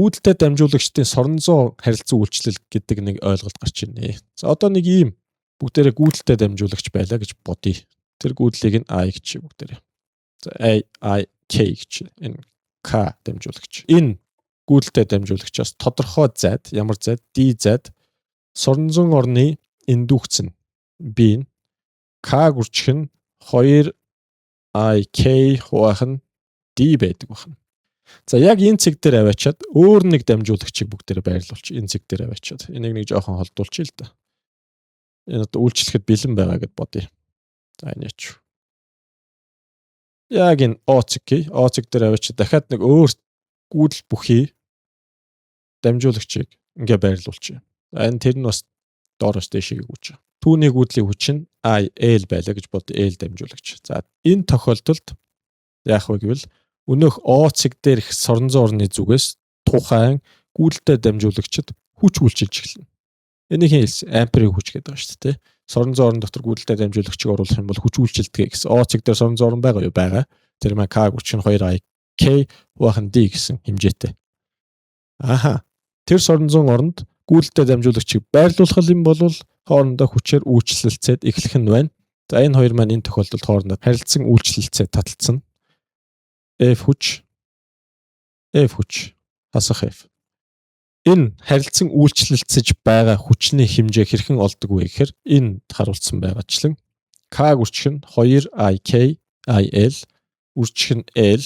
гүйдэлтэй дамжуулагчдын соронзоо харилцан үйлчлэл гэдэг нэг ойлголт гарч ирнэ. За одоо нэг ийм бүгдээрээ гүйдэлтэй дамжуулагч байлаа гэж бодъё. Тэр гүйдлийг нь I гэж бүгдээрээ. За I K гэж энэ K дамжуулагч. Энэ гүйдэлтэй дамжуулагчаас тодорхой зайд, ямар зайд, D зайд соронзон орны индукц нь B нь K гүрчих нь 2 I K хуваах нь D байдаг байна. За яг энэ цэг дээр аваачаад өөр нэг дамжуулагчийг бүгдээрээ байрлуулчих. Энэ цэг дээр аваачаад энийг нэг жоохон холдуулчих л да. Энэ одоо үйлчлэхэд бэлэн байгаа гэд бодъё. За энэ яч. Яг энэ O цэг дээр аваачаад дахиад нэг өөр гүйдэл бүхий дамжуулагчийг ингээ байрлуулчих. За энэ тэр нь бас доороос дэшегээ гүйж байгаа. Түүний гүйдлийн хүч нь L байлаа гэж бодъё. L дамжуулагч. За энэ тохиолдолд яах вэ гэвэл өнөөх O цэг дээр их соронзон орны зүгээс тухайн гүйдэлтэй дамжуулагчид хүч үйлчилж эхэлнэ. Энийг хэлсэн амперийн хүч гэдэг байна шүү дээ. Соронзон орон дотор гүйдэлтэй дамжуулагчийг оруулах юм бол хүч үйлчилдэг гэсэн. O цэг дээр соронзон орон байгаа юу? Байгаа. Тэр маань K гүрч нь 2 I K хуваах нь D гэсэн хэмжээтэй. Аха. Тэр соронзон оронд гүйдэлтэй дамжуулагчийг байрлуулах юм бол хоорондоо хүчээр үйлчлэлцээд эхлэх нь байна. За энэ хоёр маань энэ тохиолдолд хоорондоо харилцан үйлчлэлцээд таталцсан. F хүч хасах F. Энэ харилцан үйлчлэлцэж байгаа хүчний хэмжээ хэрхэн олдог вэ гэхээр энэ харуулсан байгаачлан K гүрчих нь 2 I K I L үржих нь L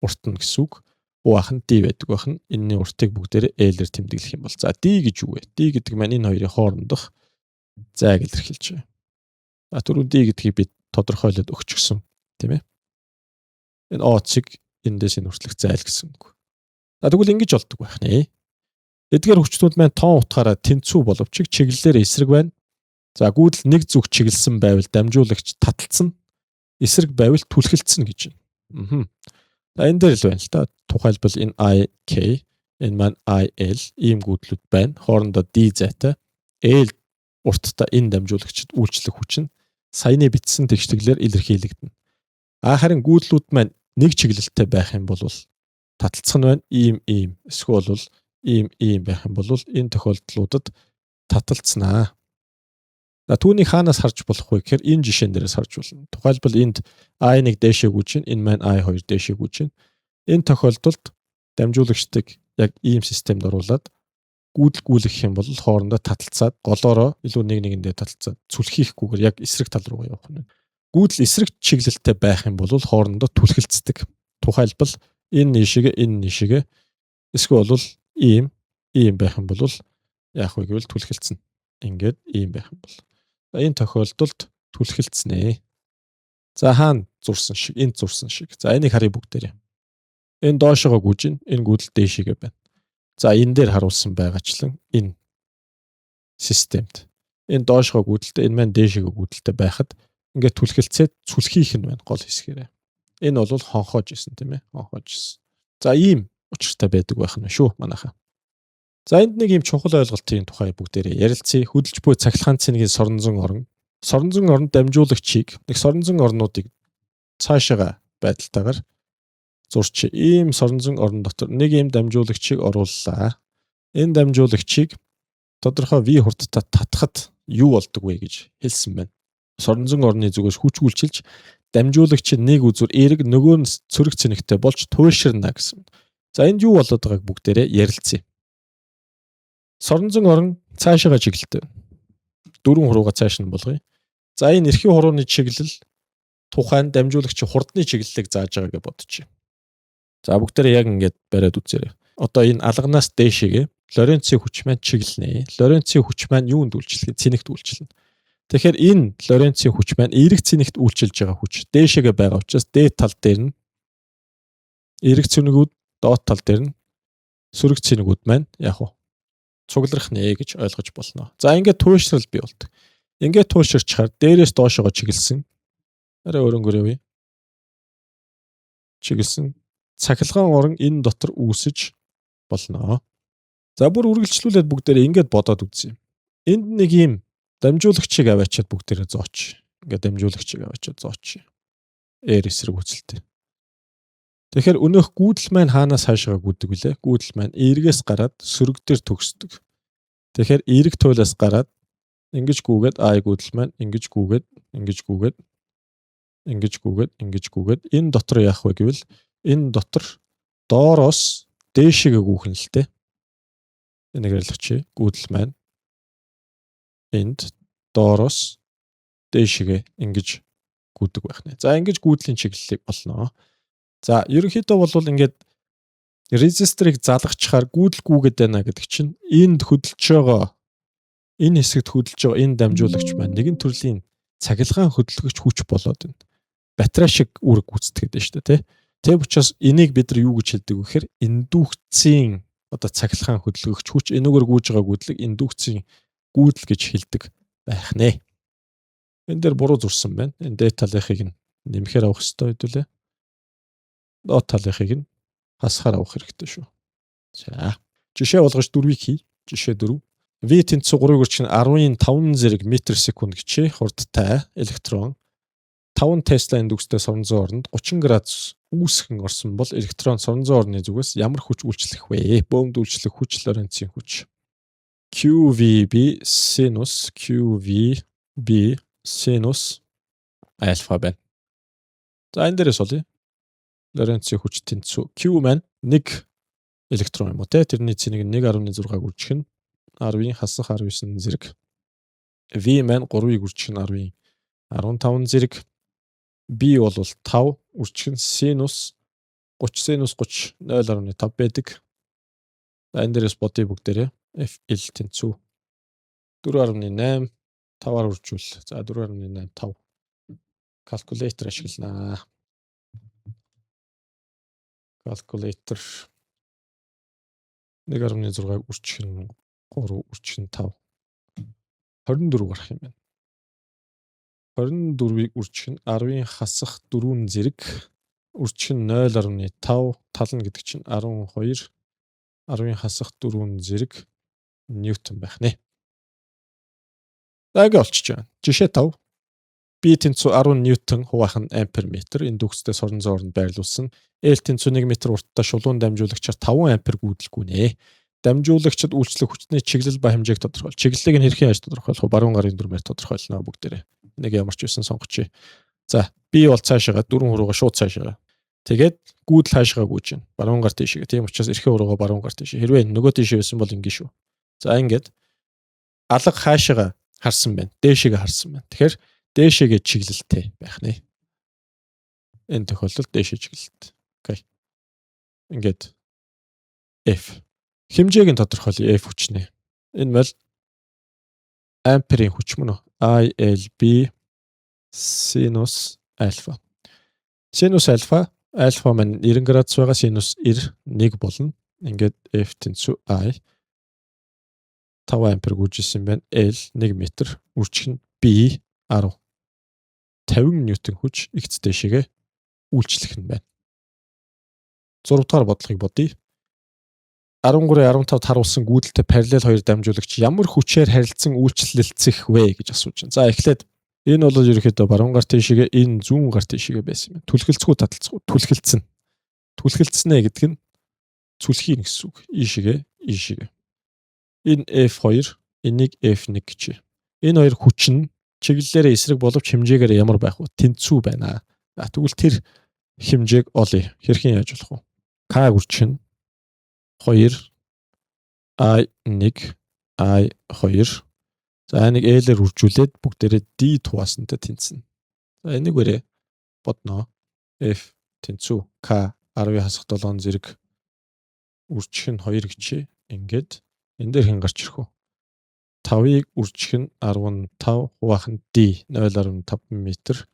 урт нь гэсэн үг. Хуваах нь D байдаг байна. Энэний уртыг бүгдээрээ L-ээр тэмдэглэх юм бол за D гэж юу вэ? D гэдэг маань энэ хоёрын хоорондох зайг илэрхийлж байна. За түрүү D гэдгийг би тодорхойлоод өгчихсөн, тийм ээ. Энэ O цэг эндээс энэ хүртэлх зайл гэсэн үг. За тэгвэл ингэж болдог байх нэ. Эдгээр хүчнүүд маань тоон утгаараа тэнцүү боловч чиглэлээр эсрэг байна. За гүйдэл нэг зүг чиглэсэн байвал дамжуулагч таталцсан, эсрэг байвал түлхэлцсэн гэж байна. За энэ дээр л байна л да. Тухайлбал энэ I K, энэ маань I L ийм гүйдлүүд байна. Хоорондоо D зайтай. L урттай энэ дамжуулагчид үйлчлэх хүч нь саяны бичсэн тэгшлэглэр илэрхийлэгдэнэ. Харин гүйдлүүд маань нэг чиглэлтэй байх юм бол таталцах нь байна. Ийм эсвэл ийм байх юм бол энэ тохиолдлуудад таталцнаа. За түүнийг хаанаас харж болох вэ гэхээр энэ жишээн дээрээс харж болно. Тухайлбал энд I1 дээшээ гүйж байна, энэ маань I2 дээшээ гүйж байна. Энэ тохиолдолд дамжуулагчдыг яг ийм системд оруулаад гүйдэлгүүлэх юм бол хоорондоо таталцаад голоороо илүү нэгэндээ таталцаад зүлхийхгүйгээр яг эсрэг тал руу явах нь. Гүйдэл эсрэг чиглэлтэй байх юм бол хоорондоо түлхэлцдэг. Тухайлбал энэ нийшэгээ эсвэл ийм байх юм бол яах вэ гэвэл түлхэлцэнэ. Ингээд ийм байх юм бол. Энэ тохиолдолд түлхэлцнэ. За хаана зурсан шиг, энд зурсан шиг. За энийг харъя бүгдээрээ. Энэ доошогоо гүйж байна, энэ гүйдэл дээшээгээ байна. За энэ дээр харуулсан байгаачлан энэ системд. Энэ доошогоо гүйдэлтэй, энэ маань дээшээгээ гүйдэлтэй байхад ингээд түлхэлцээд цүлхийх нь байна гол хэсгээрээ. Энэ бол хонхоож исэн тийм ээ. Хонхоож исэн. За ийм учиртай байдаг байх нь шүү манайхаа. За энд нэг юм чухал ойлголтын тухай бүгдээрээ ярилцъя. Хөдөлж буй цахилгаан цэнийг соронзон орон дамжуулагчийг нэг соронзон орнуудыг цаашаага байдалтайгаар зурч ийм соронзон орон дотор нэг ийм дамжуулагчийг орууллаа. Энэ дамжуулагчийг тодорхой V хурдтай татахад юу болдог вэ гэж хэлсэн байна. Соронзон орны зүгээс хүч үйлчилж дамжуулагч нэг үзүр эерэг нөгөө нь цөрөг цэнэгтэй болж туйлширна гэсэн. За энд юу болоод байгааг бүгдээрээ ярилцъя. Соронзон орон цаашаага чиглэлтэй. Дөрвөн хурууга цааш нь болгоё. За энэ эрхийн хурууны чиглэл тухайн дамжуулагч хурдны чиглэлийг зааж байгаа гэж бодчих. За бүгдээрээ яг ингэж бариад үзээрэй. Одоо энэ алганаас дээшээгээ Лоренцийн хүч маань чиглэнэ. Лоренцийн хүч маань юунд үйлчлэх? Цэнэгт үйлчлэнэ. Тэгэхээр энэ Лоренцийн хүч маань эерэг цэнэгт үйлчилж байгаа хүч. Дээшээгээ байгаа учраас дээд тал дээр нь эерэг цэнэгүүд, доод тал дээр нь сөрөг цэнэгүүд маань яг уу цугларах нэ гэж ойлгож болно. За ингээд туйлшрал бий болдог. Ингээд туйлширчаар дээрээс доошоо чиглэсэн. Арай өрөнгөрөө. Чиглэсэн цахилгаан орон энэ дотор үүсэж болно. За бүр үргэлжлүүлээд бүгдээрээ ингээд бодоод үзье. Энд нэг юм дамжуулагчийг аваачаад бүгдээрээ зооч. Ингээд дамжуулагчийг аваачаад зооч. Эсрэг үзэлтэй. Тэгэхээр өнөөх гүйдэл маань хаанаас хаашаа гүйдэг вүлээ? Гүйдэл маань эргээс гараад сөрөг дээр төгсдөг. Тэгэхээр эрэг туйлаас гараад ингэж гүйгээд гүйдэл маань ингэж гүйгээд энэ дотор яах вэ гэвэл энэ дотор доороос дээшээгээ гүйхэн л дээ. Энийг ойлгочих. Гүйдэл маань энд доороос дээшээгээ ингэж гүйдэг байх нэ. За ингэж гүйдлийн чиглэлийг болно. За ерөнхийдөө бол ингээд резисторыг залгачаар гүйдэл гүйгээд байна гэдэг чинь энд хөдөлж байгаа энэ хэсэгт хөдөлж байгаа энэ дамжуулагч маань нэгэн төрлийн цахилгаан хөдөлгөгч хүч болоод байна. Батарей шиг үүрэг гүйцэтгэдэг дээ шүү дээ, тийм учраас энийг бид нар юу гэж хэлдэг вэ гэхээр индукцийн одоо цахилгаан хөдөлгөгч хүч энүүгээр гүйж байгаа гүйдлийг индукцийн гүйдэл гэж хэлдэг байх нэ. Энэ дээр буруу зурсан байна. Энэ дээд талынхыг нэмэхээр авах хэрэгтэй хэдүүлээ. Доод талынхыг нь хасахаар авах хэрэгтэй шүү. За. Жишээ болгож 4-ийг хий. Жишээ 4. V тэнцүү 3-ыг өрчин 10-5 зэрэг метр секунд гिचээ хурдтай электрон 5 Тесла индукстэй соронзон оронд 30 градус үүсгэн орсон бол электрон соронзон орны зүгээс ямар хүч үйлчлэх вэ? Бөөмд үйлчлэх хүч Лоренцийн хүч. QVB синус QVB синус альфа байна. За энэ дээрээс олъё. Лоренцийн хүч тэнцүү. Q маань 1 электрон юм уу те? Тэрний цэнийг 1.6-г үржих нь 10-ийн хасах 19 зэрэг. V маань 3-ыг үржих нь 10-ийн 15 зэрэг. B бол 5 үржих нь синус 30 0.5 байдаг. За энэ дээрээс бодъё бүгдээрээ. FL тэнцүү 4.8 5-аар үржүүл. За 4.85 калькулятор ашигланаа. Калькулятор 1.6-г үржих нь 3 үржих нь 5 24 гарах юм байна. 24-ийг үржих нь 10-ийн хасах 4 зэрэг үржих нь 0.5 тал нь гэдэг чинь 12 10-ийн хасах 4 зэрэг ньютон байх нэ. За ингэ олчиж байна. Жишээ 5. B тэнцүү 10 ньютон хуваах нь ампер метр индукстэй соронзон оронд байрлуулсан. L тэнцүү 1 метр урттай шулуун дамжуулагчаар 5 ампер гүйдэлгүй нэ. Дамжуулагчид үйлчлэх хүчний чиглэл ба хэмжээг тодорхойл. Чиглэлийг нь хэрхэн яаж тодорхойлох вэ? Баруун гарын дүрмээр тодорхойлно бүгдээрээ. Нэг ямар ч байсан сонгоч. За, B бол цаашаага 4 хурууга шууд цаашаага. Тэгээд гүйдэл хаашаа гүйж байна. Баруун гар тийшээ. Тийм учраас эрхээ хурууга баруун гар тийшээ. Хэрвээ нөгөө тийшээ байсан бол ингэ шүү. За ингээд алга хаашаага харсан байна. Дээшээгээ харсан байна. Тэгэхээр дээшээгээ чиглэлтэй байх нэ. Энэ тохиолдолд дээшээ чиглэлтэй. Окей. Ингээд F хэмжээг нь тодорхойлъё F хүчнээ. Энэ бол амперийн хүч мөн үү? ILB синус альфа. Синус альфа маань 90 градус байгаа синус 1 болно. Ингээд F тэнцүү I 5 ампер гүйжсэн байна. L 1 метр үржих нь B 10 50 ньютон хүч X дэшегээ үйлчлэх нь байна. 6 дахь бодлогыг бодъё. 13-15 харуулсан гүйдэлтэй параллел хоёр дамжуулагч ямар хүчээр харилцан үйлчлэлцэх вэ гэж асууж байна. За эхлээд энэ бол ерөнхийдөө баруун гар тийшээгээ энэ зүүн гар тийшээгээ байсан юм. Түлхэлцгүй таталцгүй түлхэлцэн. Түлхэлцэнэ гэдэг нь цүлхийн гэсэн үг. Ийшээгээ. Энэ F2, энийг F1 гэж. Энэ хоёр хүч нь чиглэлээрээ эсрэг боловч хэмжээгээр ямар байх вэ? Тэнцүү байна. Тэгвэл тэр хэмжээг олъё. Хэрхэн яаж болох вэ? K үржих нь 2 I1 I2 за энийг L-ээр үржүүлээд бүгдээрээ D туваасантай тэнцэнэ. За энийг бэрээ бодноо. F тэнцүү K 10-ийн хасах 7 зэрэг үржих нь 2 гэчээ. Ингээд энэ дээр хэн гарч ирэх вэ? 5-ыг үржих нь 15 хуваах нь D 0.5 метр.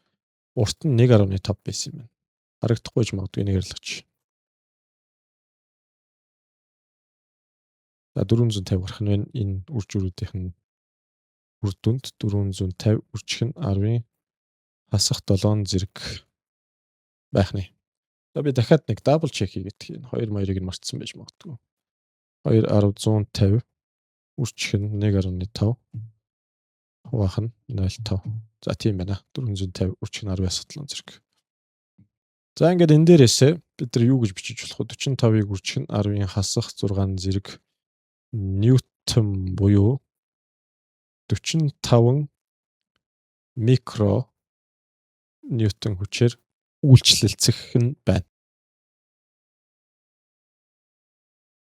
Урт нь 1.5 байсан юм байна. Харагдахгүй ч магадгүй нэг ярилцгач. За 450 гарах нь байна. Энэ үржүүрүүдийнх нь үр дүнд 450 үржих нь 10-ийн хасах 7 зэрэг байх нэ. За би дахиад нэг дабл чек хийгээд энэ 2 2-ыг нь мартсан байж магадгүй. 2 10 150 үржих нь 1.5 хуваах нь 0.5. За тийм байна. 450 үржих нь 10 хасах 7 зэрэг. За ингээд энэ дээрээсээ бид нар юу гэж бичиж болох вэ? 45-ыг үржих нь 10-ын хасах 6 зэрэг ньютон буюу 45 микро ньютон хүчээр үйлчлэлцэх нь байна.